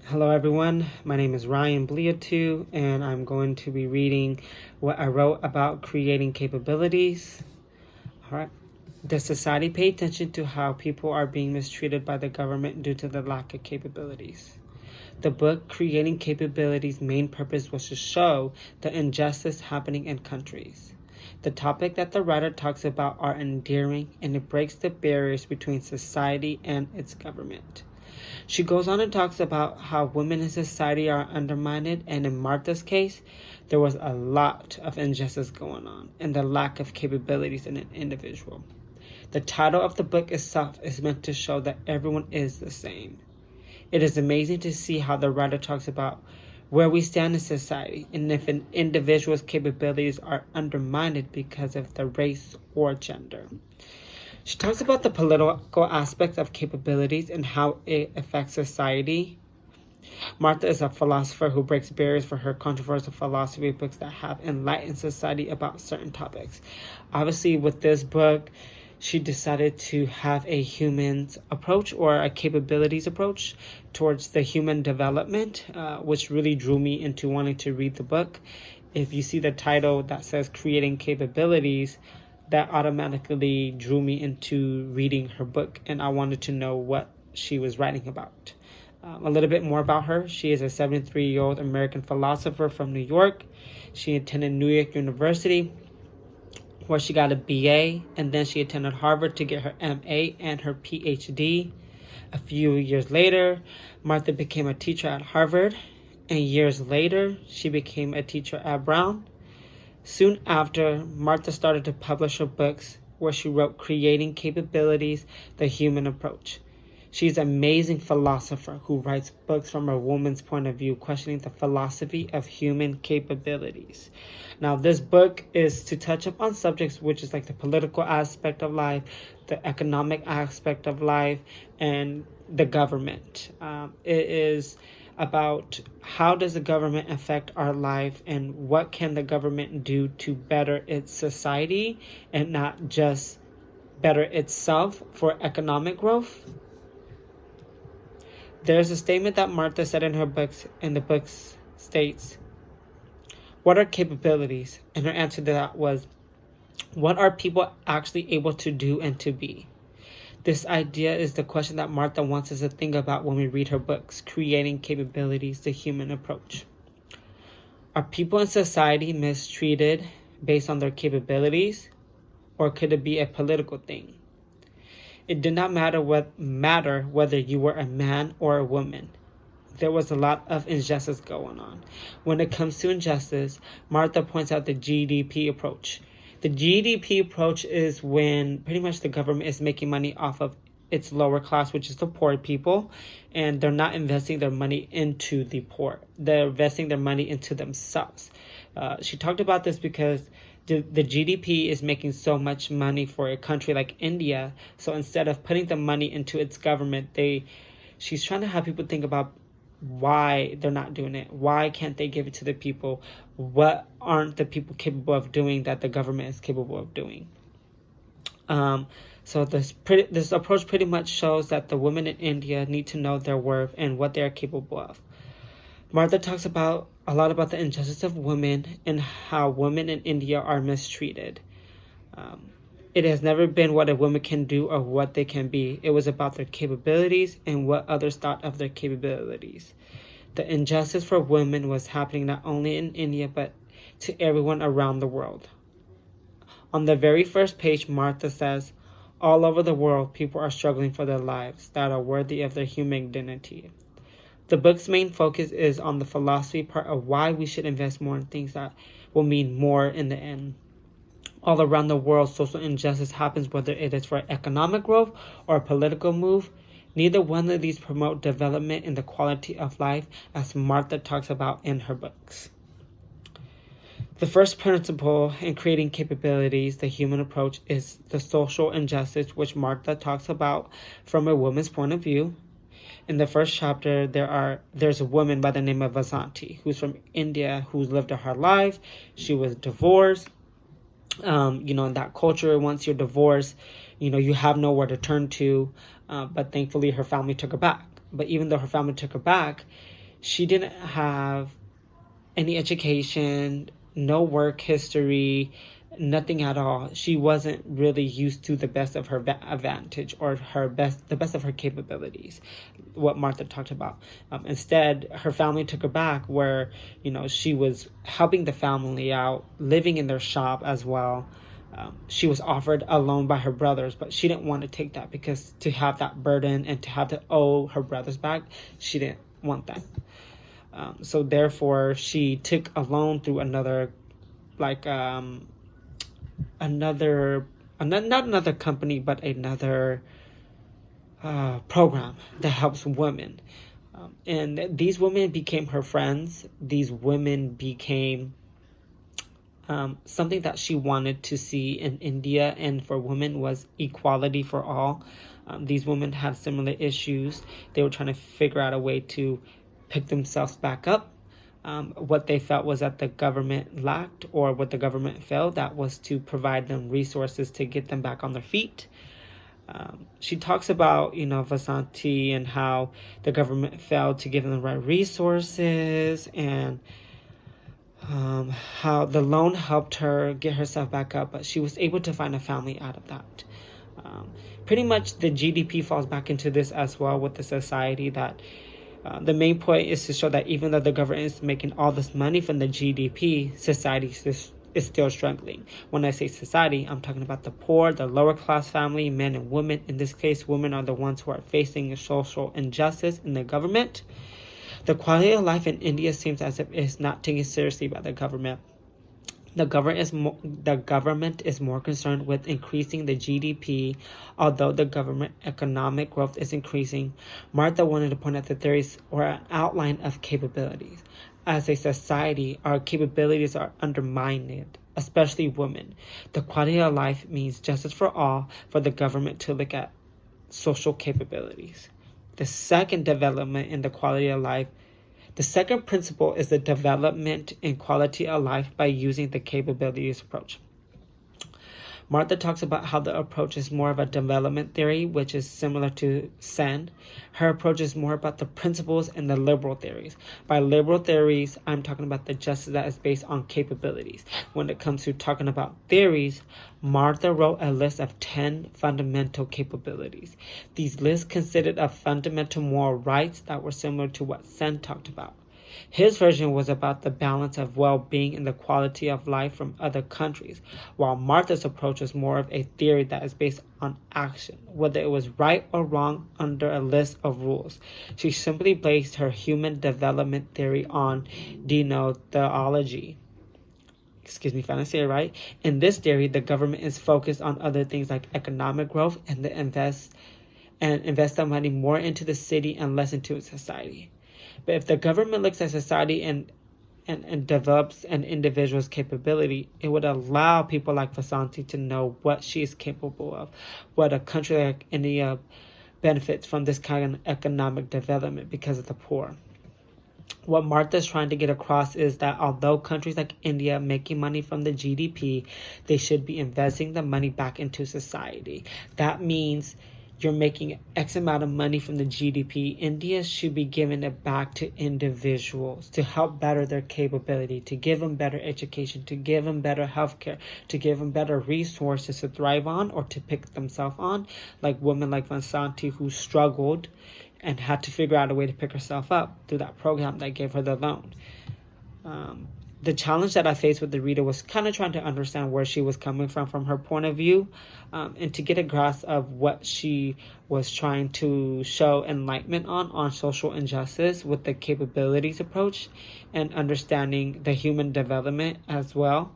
Hello everyone, my name is Ryan Bliatu and I'm going to be reading what I wrote about creating capabilities. Alright. Does society pay attention to how people are being mistreated by the government due to the lack of capabilities? The book Creating Capabilities' main purpose was to show the injustice happening in countries. The topic that the writer talks about are endearing and it breaks the barriers between society and its government. She goes on and talks about how women in society are undermined, and in Martha's case, there was a lot of injustice going on and the lack of capabilities in an individual. The title of the book itself is meant to show that everyone is the same. It is amazing to see how the writer talks about where we stand in society and if an individual's capabilities are undermined because of their race or gender. She talks about the political aspects of capabilities and how it affects society. Martha is a philosopher who breaks barriers for her controversial philosophy books that have enlightened society about certain topics. Obviously, with this book, she decided to have a humans approach or a capabilities approach towards the human development, which really drew me into wanting to read the book. If you see the title that says Creating Capabilities, that automatically drew me into reading her book, and I wanted to know what she was writing about. A little bit more about her. She is a 73-year-old American philosopher from New York. She attended New York University, where she got a BA, and then she attended Harvard to get her MA and her PhD. A few years later, Martha became a teacher at Harvard, and years later, she became a teacher at Brown. Soon after, Martha started to publish her books where she wrote Creating Capabilities, The Human Approach. She's an amazing philosopher who writes books from a woman's point of view, questioning the philosophy of human capabilities. Now, this book is to touch upon subjects which is like the political aspect of life, the economic aspect of life, and the government. It is about how does the government affect our life and what can the government do to better its society and not just better itself for economic growth. There's a statement that Martha said in her books, and the books states, "What are capabilities?" And her answer to that was, what are people actually able to do and to be? This idea is the question that Martha wants us to think about when we read her books, Creating Capabilities, The Human Approach. Are people in society mistreated based on their capabilities, or could it be a political thing? It did not matter whether you were a man or a woman. There was a lot of injustice going on. When it comes to injustice, Martha points out the GDP approach. The GDP approach is when pretty much the government is making money off of its lower class, which is the poor people, and they're not investing their money into the poor. They're investing their money into themselves. She talked about this because the GDP is making so much money for a country like India. So instead of putting the money into its government, she's trying to have people think about why they're not doing it. Why can't they give it to the people? What aren't the people capable of doing that the government is capable of doing? So this approach pretty much shows that the women in India need to know their worth and what they are capable of. Martha talks about a lot about the injustice of women and how women in India are mistreated. It has never been what a woman can do or what they can be. It was about their capabilities and what others thought of their capabilities. The injustice for women was happening not only in India, but to everyone around the world. On the very first page, Martha says, all over the world, people are struggling for their lives that are worthy of their human dignity. The book's main focus is on the philosophy part of why we should invest more in things that will mean more in the end. All around the world, social injustice happens, whether it is for economic growth or a political move. Neither one of these promote development in the quality of life, as Martha talks about in her books. The first principle in creating capabilities, the human approach, is the social injustice, which Martha talks about from a woman's point of view. In the first chapter, there's a woman by the name of Vasanti, who's from India, who's lived a hard life. She was divorced. In that culture, once you're divorced, you have nowhere to turn to. But thankfully, her family took her back. But even though her family took her back, She didn't have any education, no work history, nothing at all. She wasn't really used to the best of her advantage or the best of her capabilities, what Martha talked about. Instead, her family took her back where, she was helping the family out, living in their shop as well. She was offered a loan by her brothers, but she didn't want to take that because to have that burden and to have to owe her brothers back, she didn't want that. So therefore, she took a loan through another, not another company, but another program that helps women. And these women became her friends. These women became something that she wanted to see in India and for women was equality for all. These women had similar issues. They were trying to figure out a way to pick themselves back up. What they felt was that the government lacked, or what the government failed, that was to provide them resources to get them back on their feet. She talks about, Vasanti and how the government failed to give them the right resources, and how the loan helped her get herself back up, but she was able to find a family out of that. Pretty much the GDP falls back into this as well with the society that the main point is to show that even though the government is making all this money from the GDP, society is still struggling. When I say society, I'm talking about the poor, the lower class family, men and women. In this case, women are the ones who are facing social injustice in the government. The quality of life in India seems as if it's not taken seriously by the government. The government is more concerned with increasing the GDP, although the government economic growth is increasing. Martha wanted to point out that there is an outline of capabilities. As a society, our capabilities are undermined, especially women. The quality of life means justice for all, for the government to look at social capabilities. The second development in the quality of life The second principle is the development in quality of life by using the capabilities approach. Martha talks about how the approach is more of a development theory, which is similar to Sen. Her approach is more about the principles and the liberal theories. By liberal theories, I'm talking about the justice that is based on capabilities. When it comes to talking about theories, Martha wrote a list of 10 fundamental capabilities. These lists consisted of fundamental moral rights that were similar to what Sen talked about. His version was about the balance of well-being and the quality of life from other countries, while Martha's approach was more of a theory that is based on action, whether it was right or wrong under a list of rules. She simply based her human development theory on deontology. Excuse me if I didn't say it right. In this theory, the government is focused on other things like economic growth and invest the money more into the city and less into its society. But if the government looks at society and develops an individual's capability, it would allow people like Vasanti to know what she is capable of, what a country like India benefits from this kind of economic development because of the poor. What Martha is trying to get across is that although countries like India are making money from the GDP, they should be investing the money back into society. That means you're making X amount of money from the GDP. India should be giving it back to individuals to help better their capability, to give them better education, to give them better healthcare, to give them better resources to thrive on or to pick themselves on, like women like Vasanti who struggled and had to figure out a way to pick herself up through that program that gave her the loan. The challenge that I faced with the reader was kind of trying to understand where she was coming from her point of view, and to get a grasp of what she was trying to show enlightenment on social injustice with the capabilities approach and understanding the human development as well.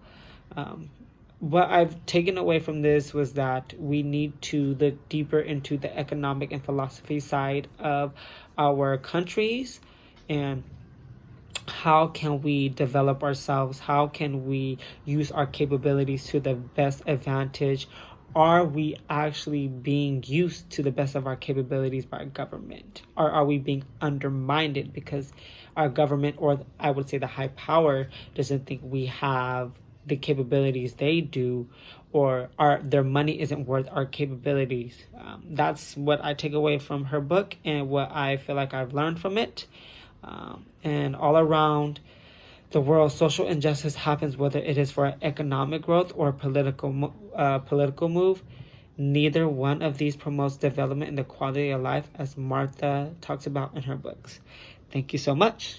What I've taken away from this was that we need to look deeper into the economic and philosophy side of our countries and how can we develop ourselves? How can we use our capabilities to the best advantage? Are we actually being used to the best of our capabilities by government? Or are we being undermined because our government, or I would say the high power, doesn't think we have the capabilities they do, or their money isn't worth our capabilities? That's what I take away from her book and what I feel like I've learned from it. And all around the world, social injustice happens, whether it is for economic growth or political move. Neither one of these promotes development in the quality of life, as Martha talks about in her books. Thank you so much.